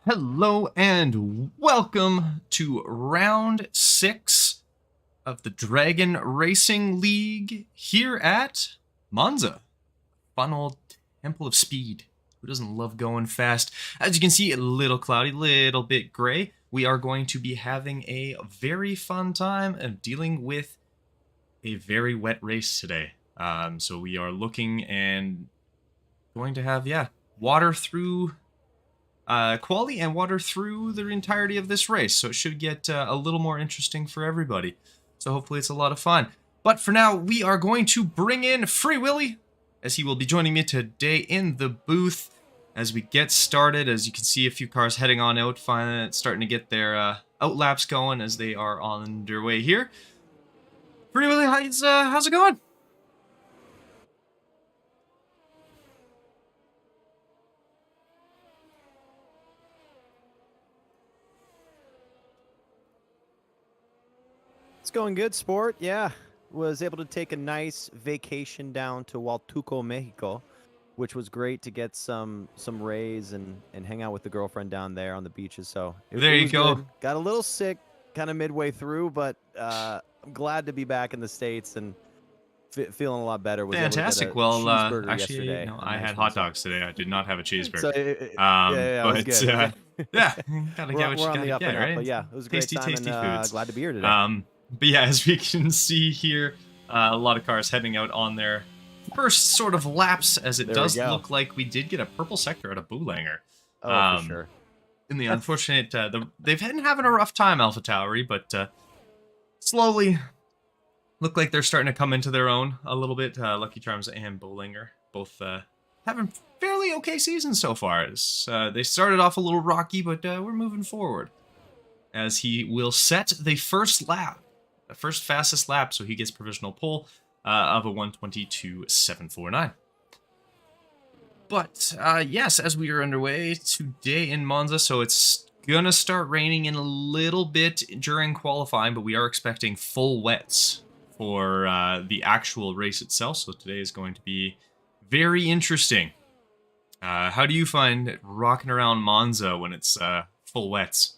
Hello and welcome to round 6 of the Dragon Racing League here at Monza. Fun old temple of speed. Who doesn't love going fast? As you can see, a little cloudy, little bit gray. We are going to be having a very fun time of dealing with a very wet race today. So we are looking and going to have, water through Qaliy and water through the entirety of this race, so it should get a little more interesting for everybody. So hopefully it's a lot of fun. But for now, we are going to bring in Free Willy, as he will be joining me today in the booth as we get started. As you can see, a few cars heading on out, starting to get their out laps going as they are on their way here. Free Willy, how's it going? It's going good, sport. Yeah, was able to take a nice vacation down to Hualtuco, Mexico, which was great to get some rays and hang out with the girlfriend down there on the beaches. So There you go. Good. Got a little sick kind of midway through, but I'm glad to be back in the States and feeling a lot better. Fantastic. Well, actually, yesterday, no, I had hot dogs today. I did not have a cheeseburger. So but it was good. yeah, gotta we're get what you on the gotta up get, and up, right? but yeah, it was a great Tasty, time tasty and foods. glad to be here today. But yeah, as we can see here, a lot of cars heading out on their first sort of laps, as it does look like we did get a purple sector out of Boulanger. For sure. In the unfortunate, they've been having a rough time, Alpha Tauri, but slowly look like they're starting to come into their own a little bit. Lucky Charms and Boulanger both having fairly okay seasons so far. They started off a little rocky, but we're moving forward. As he will set the first lap, the first fastest lap, so he gets provisional pole of a 1:22.749. But yes, as we are underway today in Monza, so it's gonna start raining in a little bit during qualifying, but we are expecting full wets for the actual race itself. So today is going to be very interesting. How do you find it rocking around Monza when it's full wets?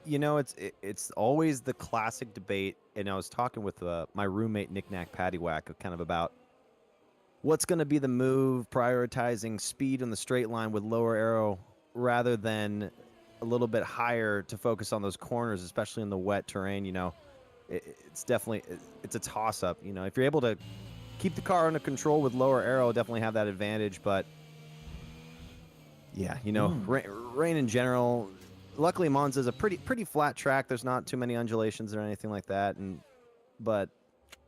You know, it's always the classic debate, and I was talking with my roommate Nick Knack Paddywhack kind of about what's going to be the move, prioritizing speed on the straight line with lower aero rather than a little bit higher to focus on those corners, especially in the wet terrain. You know, it's definitely it's a toss-up. You know, if you're able to keep the car under control with lower aero, definitely have that advantage. But yeah, you know, rain in general. Luckily, Monza is a pretty flat track. There's not too many undulations or anything like that, but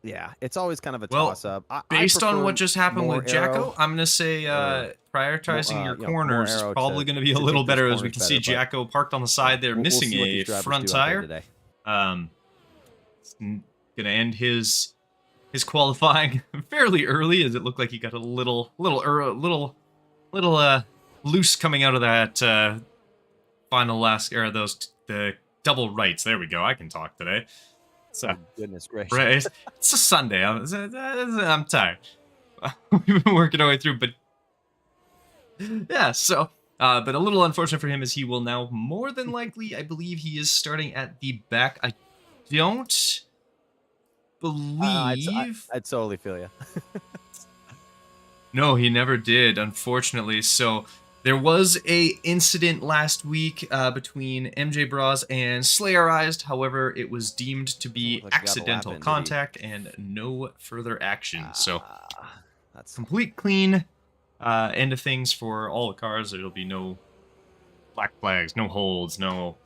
yeah, it's always kind of a toss-up. Based on what just happened with Jacko, I'm gonna say prioritizing your corners is probably going to be a little better, as we can see Jacko parked on the side there, missing a front tire. Gonna end his qualifying fairly early, as it looked like he got a little loose coming out of that. Final last era, the double rights. There we go. I can talk today. So goodness gracious, right? It's a Sunday. I'm tired. We've been working our way through, but yeah. So, but a little unfortunate for him is he will now more than likely, I believe, he is starting at the back. I don't believe. I totally feel you. No, he never did, unfortunately. So. There was a incident last week between MJ Bras and Slayerized. However, it was deemed to be accidental contact and no further action. So, that's complete clean end of things for all the cars. There'll be no black flags, no holds, no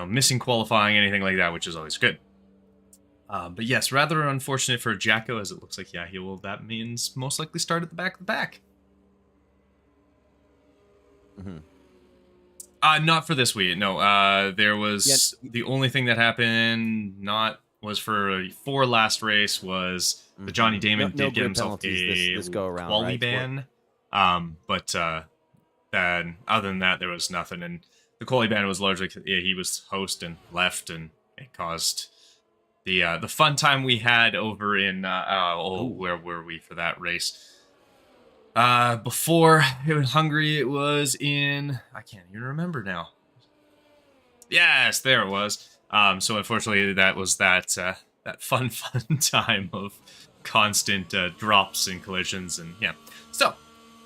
missing qualifying, anything like that, which is always good. But yes, rather unfortunate for Jacko, as it looks like he will. That means most likely start at the back of the pack. Not for this week. No. There was the only thing that happened. Was for 4 last race was the Johnny Damon did get himself a Qaliy ban. But then other than that, there was nothing. And the Qaliy ban was largely he was host and left, and It caused the fun time we had over in where were we for that race? Before it was Hungary, it was in, I can't even remember now. Yes, there it was. So unfortunately, that was that fun time of constant drops and collisions, and yeah. So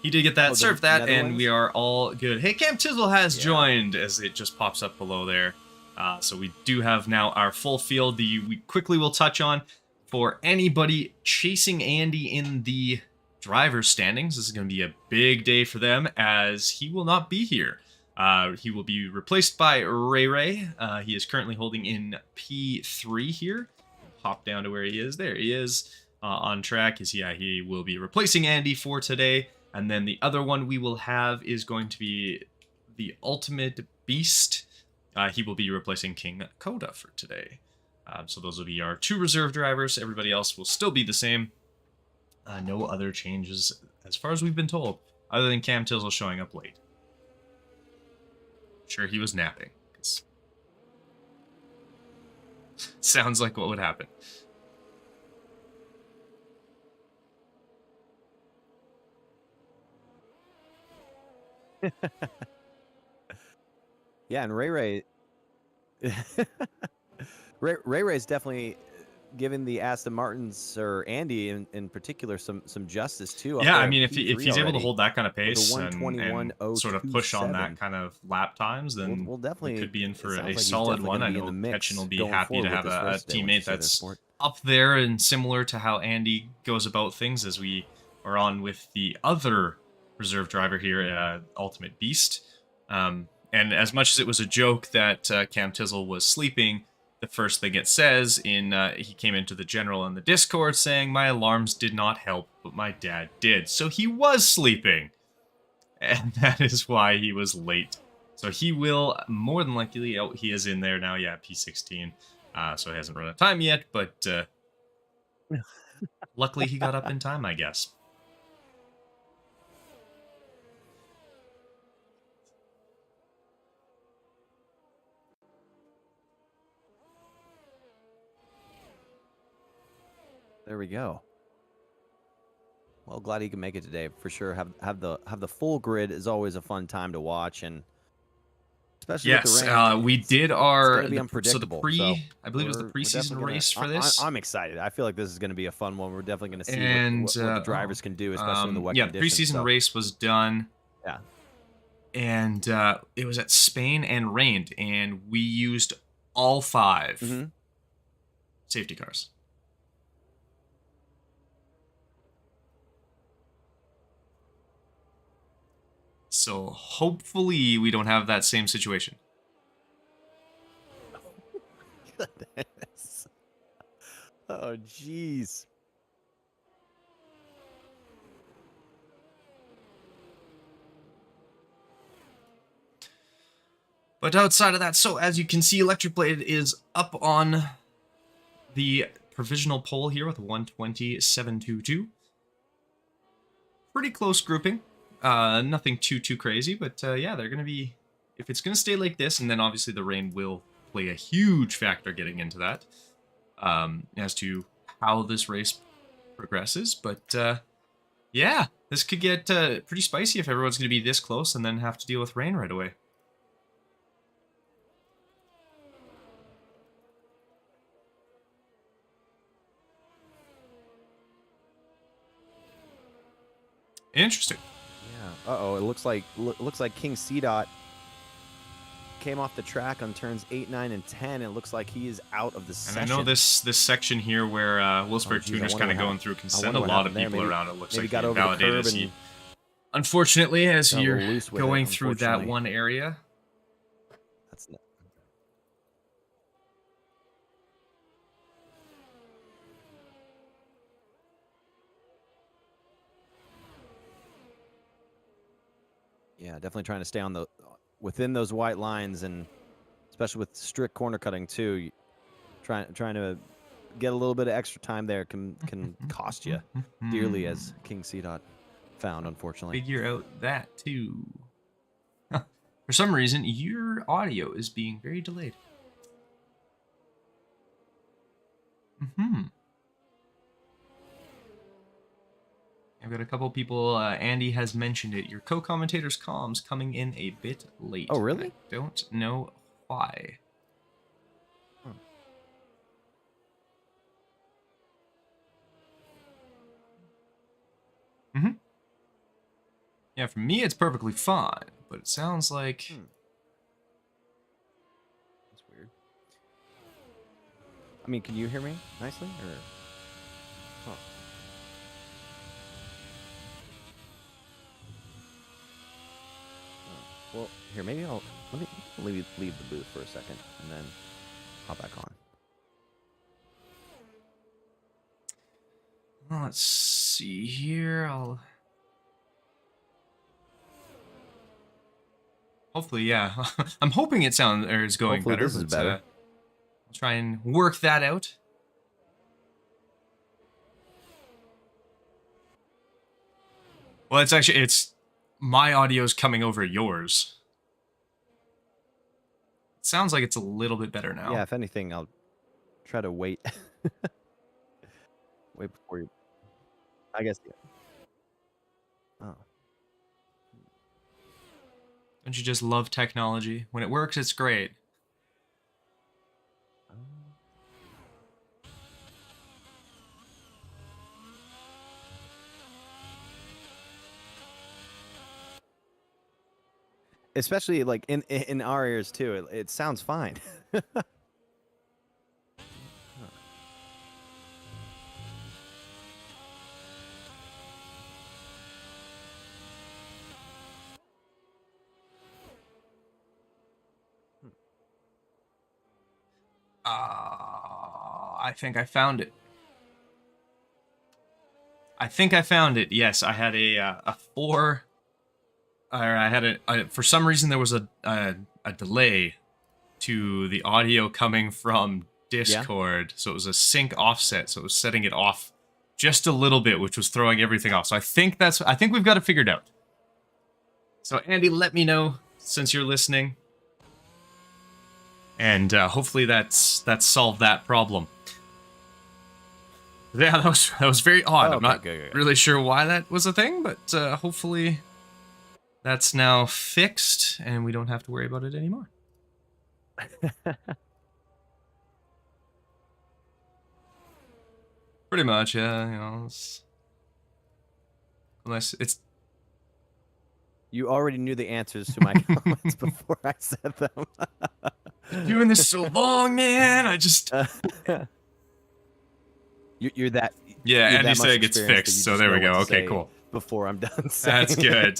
he did get that, served that, and we are all good. Hey, Cam Tizzle has joined, as it just pops up below there. So we do have now our full field. We quickly will touch on for anybody chasing Andy in the driver's standings. This is going to be a big day for them, as he will not be here. He will be replaced by Ray Ray. He is currently holding in P3 here. Hop down to where he is. There he is on track. He will be replacing Andy for today. And then the other one we will have is going to be the Ultimate Beast. He will be replacing King Coda for today. So those will be our 2 reserve drivers. Everybody else will still be the same. No other changes as far as we've been told, other than Cam Tizzle showing up late. Sure, he was napping. Sounds like what would happen. Yeah, and Ray Ray's definitely giving the Aston Martins, or Andy in particular, some justice too. Yeah, I mean, if he's able to hold that kind of pace and sort of push on 1:21.027, that kind of lap times, then we'll definitely, we could be in for a like solid one. I know Ketchin will be happy to have a teammate that's up there and similar to how Andy goes about things, as we are on with the other reserve driver here, Ultimate Beast. And as much as it was a joke that Cam Tizzle was sleeping, the first thing it says he came into the general in the Discord saying, "My alarms did not help, but my dad did." So he was sleeping, and that is why he was late. So he will more than likely, he is in there now, yeah, P16. So he hasn't run out of time yet, but luckily he got up in time, I guess. There we go. Well, glad he can make it today for sure. Have the full grid is always a fun time to watch, and especially with the rain, we did our be unpredictable. I believe it was the preseason race for this. I'm excited. I feel like this is going to be a fun one. We're definitely going to see what the drivers can do, especially in the wet conditions. The preseason race was done. Yeah, and it was at Spain and rained, and we used all 5 safety cars. So hopefully we don't have that same situation. Goodness. Oh, jeez. But outside of that, so as you can see, Electric Blade is up on the provisional pole here with 120.722. Pretty close grouping. Nothing too crazy, but yeah, they're gonna be, if it's gonna stay like this, and then obviously the rain will play a huge factor getting into that, as to how this race progresses. But yeah, this could get pretty spicy if everyone's gonna be this close and then have to deal with rain right away. Interesting. Uh-oh, it looks like King C-Dot came off the track on turns 8, 9, and 10. It looks like he is out of the session. And I know this section here where Wilsberg Tuner's kind of going through can send a lot of people around. It looks like he invalidated. Unfortunately, as you're going through that one area. That's not... Yeah, definitely trying to stay on within those white lines, and especially with strict corner cutting too. Trying to get a little bit of extra time there can cost you dearly, as King C-Dot found, unfortunately. Figure out that too. For some reason, your audio is being very delayed. Mm-hmm. I've got a couple people. Andy has mentioned it. Your co-commentator's comms coming in a bit late. Oh, really? I don't know why. Hmm. Mm-hmm. Yeah, for me it's perfectly fine, but it sounds like... That's weird. I mean, can you hear me nicely, or? Huh. Well, here, maybe let me leave the booth for a second and then hop back on. Well, let's see here. Hopefully, yeah. I'm hoping it is going Hopefully better. this is better. I'll try and work that out. Well, it's my audio's coming over yours. It sounds like it's a little bit better now. Yeah, if anything, I'll try to wait. Wait before you. I guess. Yeah. Oh. Don't you just love technology? When it works, it's great. Especially like in our ears too. It sounds fine. I think I found it. Yes, I had a 4. Or I had for some reason there was a delay to the audio coming from Discord, so it was a sync offset, so it was setting it off just a little bit, which was throwing everything off. So I think we've got it figured out. So Andy, let me know since you're listening, and hopefully that's solved that problem. Yeah, that was very odd. Oh, I'm not good. really sure why that was a thing, but hopefully that's now fixed, and we don't have to worry about it anymore. Pretty much, yeah. You know, unless it's. You already knew the answers to my comments before I said them. Doing this so long, man. I just. You're that. Yeah, you're Andy's that much saying it's experienced fixed, that you so just there know we go. what to Okay, say cool. Before I'm done saying. That's good.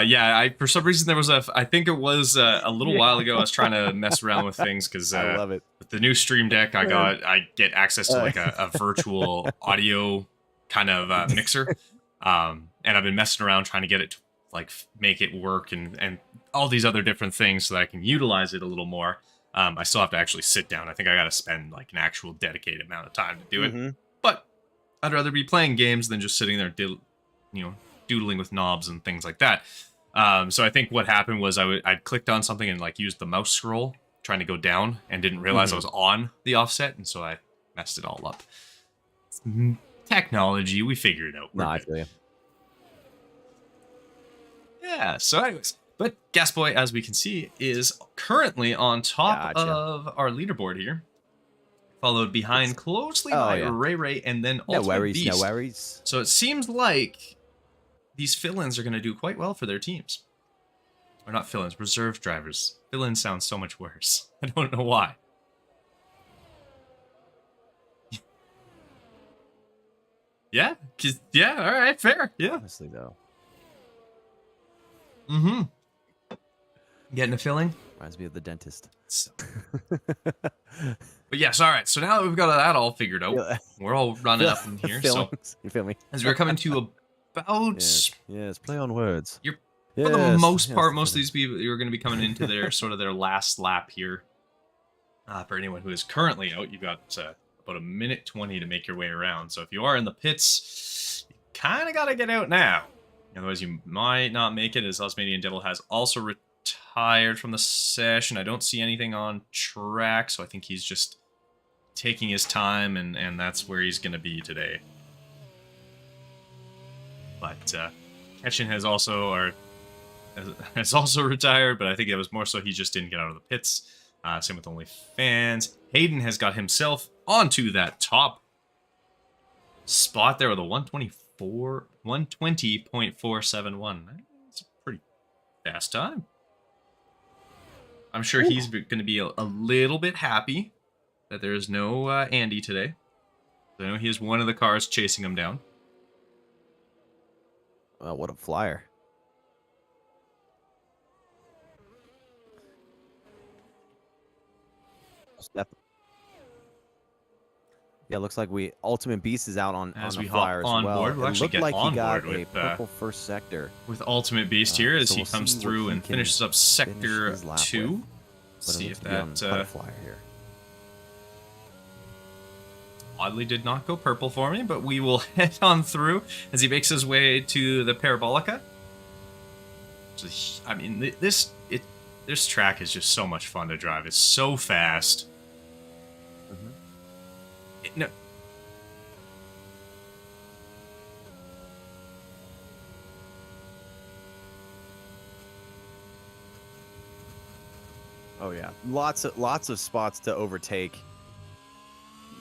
Yeah, for some reason there was I think it was a little while ago. I was trying to mess around with things because I love it. With the new Stream Deck, I get access to like a virtual audio kind of mixer, and I've been messing around trying to get it to like make it work and all these other different things so that I can utilize it a little more. I still have to actually sit down. I think I got to spend like an actual dedicated amount of time to do it. But I'd rather be playing games than just sitting there, doodling with knobs and things like that. So I think what happened was I'd clicked on something and like used the mouse scroll trying to go down and didn't realize I was on the offset, and so I messed it all up. Technology, we figured it out. No, I feel you. Yeah, so anyways, but Gasboy, as we can see, is currently on top of our leaderboard here, followed behind closely by Ray and then Ultimate Beast. No worries. So it seems like these fill-ins are going to do quite well for their teams. Or not fill-ins, reserve drivers. Fill-ins sounds so much worse. I don't know why. Yeah, all right, fair. Yeah. Honestly, though. Mm-hmm. Getting a filling? Reminds me of the dentist. But yes, all right. So now that we've got that all figured out, we're all running up in here. So you feel me? As we're coming to about yes, play on words. For the most part, most of these people you're going to be coming into their sort of their last lap here. For anyone who is currently out, you've got about 1:20 to make your way around. So if you are in the pits, you kind of got to get out now. Otherwise, you might not make it, as Osmanian Devil has also retired from the session. I don't see anything on track, so I think he's just taking his time, and that's where he's going to be today. But Ketchin has also retired, but I think it was more so he just didn't get out of the pits. Same with OnlyFans. Hayden has got himself onto that top spot there with a 120.471. That's a pretty fast time. I'm sure he's going to be a little bit happy that there's no Andy today. I know he has one of the cars chasing him down. What a flyer. Yeah, looks like Ultimate Beast is out on the flyer as well. Board, we'll actually get like on he got board a purple first sector with Ultimate Beast here as so he we'll comes see through what he and can finishes up sector finish his lap 2. with. See if But it looks to be on that flyer here. oddly did not go purple for me, but we will head on through as he makes his way to the Parabolica. I mean, this track is just so much fun to drive. It's so fast. No. Oh yeah, lots of spots to overtake.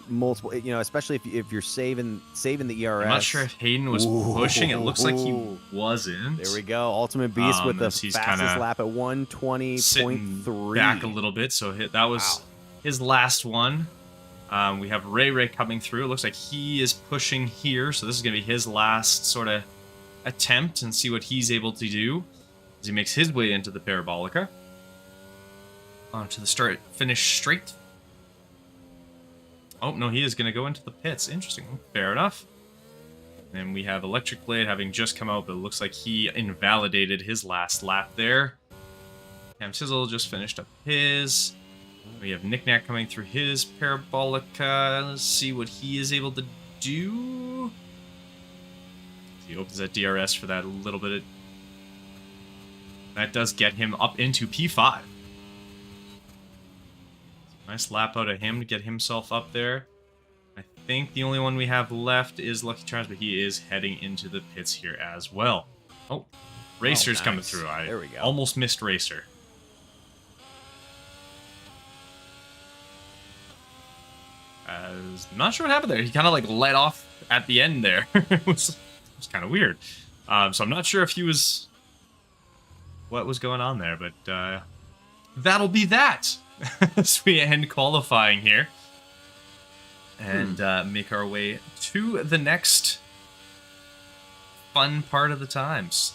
Multiple, especially if you're saving the ERS. I'm not sure if Hayden was pushing. It looks like he wasn't. There we go. Ultimate Beast with the fastest lap at 120.3. Back a little bit, so that was his last one. We have Ray coming through. It looks like he is pushing here, so this is going to be his last sort of attempt and see what he's able to do as he makes his way into the Parabolica. Onto the finish straight. Oh, no, he is going to go into the pits. Interesting. Fair enough. Then we have Electric Blade having just come out, but it looks like he invalidated his last lap there. Cam Sizzle just finished up his. We have Knick-Knack coming through his Parabolica. Let's see what he is able to do. He opens that DRS for that little bit. That does get him up into P5. Nice lap out of him to get himself up there. I think the only one we have left is Lucky Charms, but he is heading into the pits here as well. Oh, Racer's coming through. There we go. Almost missed Racer. I'm not sure what happened there. He kind of like let off at the end there. it was kind of weird. So I'm not sure if he was... what was going on there, but that'll be that. As we end qualifying here and make our way to the next fun part of the times,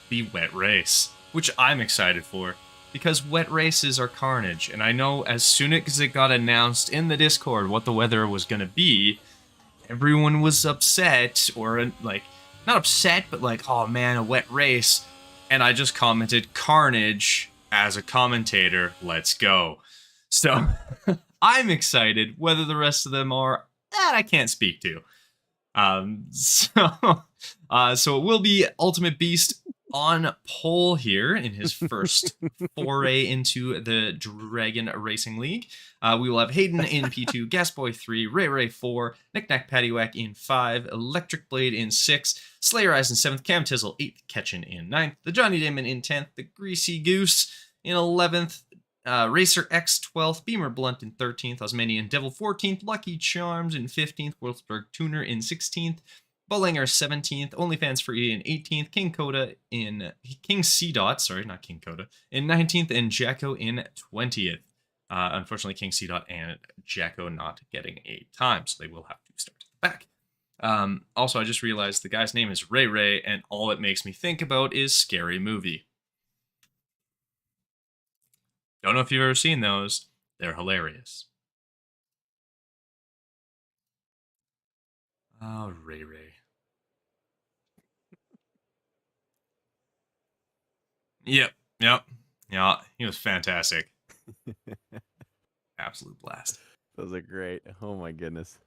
the wet race, which I'm excited for because wet races are carnage. And I know as soon as it got announced in the Discord what the weather was going to be, everyone was upset, or like not upset, but like, oh man, a wet race. And I just commented carnage as a commentator. Let's go. So I'm excited. Whether the rest of them are, that I can't speak to. So it will be Ultimate Beast on pole here in his first foray into the Dragon Racing League. We will have Hayden in P2, Gasboy 3, Ray 4, Knick-Knack Paddywhack in 5, Electric Blade in 6, Slayer Eyes in 7th, Cam Tizzle 8th, Ketchin in 9th, the Johnny Damon in 10th, the Greasy Goose in 11th, Racer X 12th, Beamer Blunt in 13th, Osmanian Devil 14th, Lucky Charms in 15th, Wolfsburg Tuner in 16th, Bullinger 17th, OnlyFans Free in 18th, King C Dot, sorry, not King Coda, in 19th, and Jacko in 20th. Unfortunately, King C Dot and Jacko not getting a time, so they will have to start at the back. Also, I just realized the guy's name is Ray, and all it makes me think about is Scary Movie. Don't know if you've ever seen those. They're hilarious. Oh, Ray. Yep. Yeah, he was fantastic. Absolute blast. Those are great. Oh my goodness.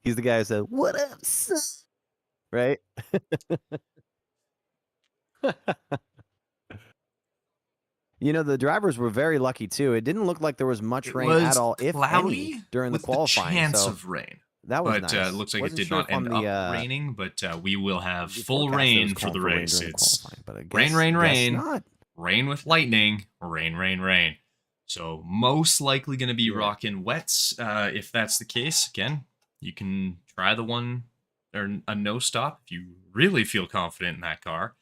He's the guy who said, "What up, son?" Right? You know, the drivers were very lucky too. It didn't look like there was much It rain was at all, if any, cloudy during the with the qualifying. chance So of rain. that was But nice. looks like it Wasn't did sure not if on end the up raining, but we will have the full forecast it was rain for calling the rain race. during the It's qualifying, but I rain, guess, rain, guess rain, not. rain with lightning, rain, rain, rain. So most likely going to be Yeah. rocking wets. If that's the case, again, you can try the one or a no stop if you really feel confident in that car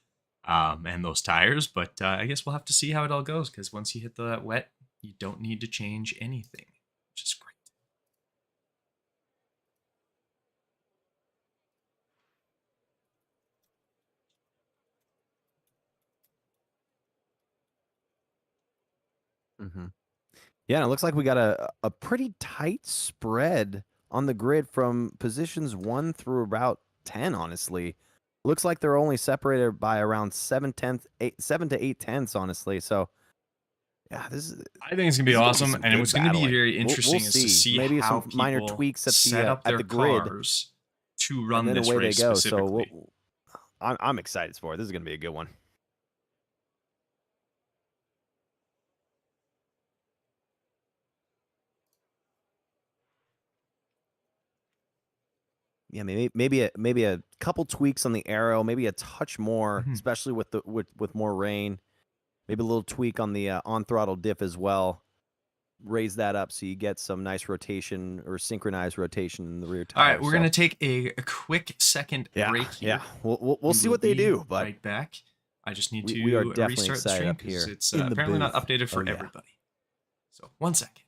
and those tires. But I guess we'll have to see how it all goes, because once you hit the wet, you don't need to change anything, which is great. Mm-hmm. Yeah, and it looks like we got a pretty tight spread on the grid from positions 1 through about 10, honestly. Looks like they're only separated by around 7 to 8 tenths, honestly. So, yeah, I think it's gonna be this is gonna be awesome, some and good what's gonna be battling. very We'll interesting is to see maybe how some minor people tweaks set up at their the grid, cars to and run then this away they race go. So specifically. I'm excited for it. This is gonna be a good one. Yeah, maybe a couple tweaks on the arrow, maybe a touch more, Mhm. especially with more rain. Maybe a little tweak on the on throttle diff as well. Raise that up so you get some nice rotation or synchronized rotation in the rear All tire. right, we're So, gonna take a quick second break here. yeah, we'll We see will what they be do, but right back. I just need we are to definitely restart the excited stream up because here it's in the apparently not booth. updated for Oh, yeah. everybody. So 1 second.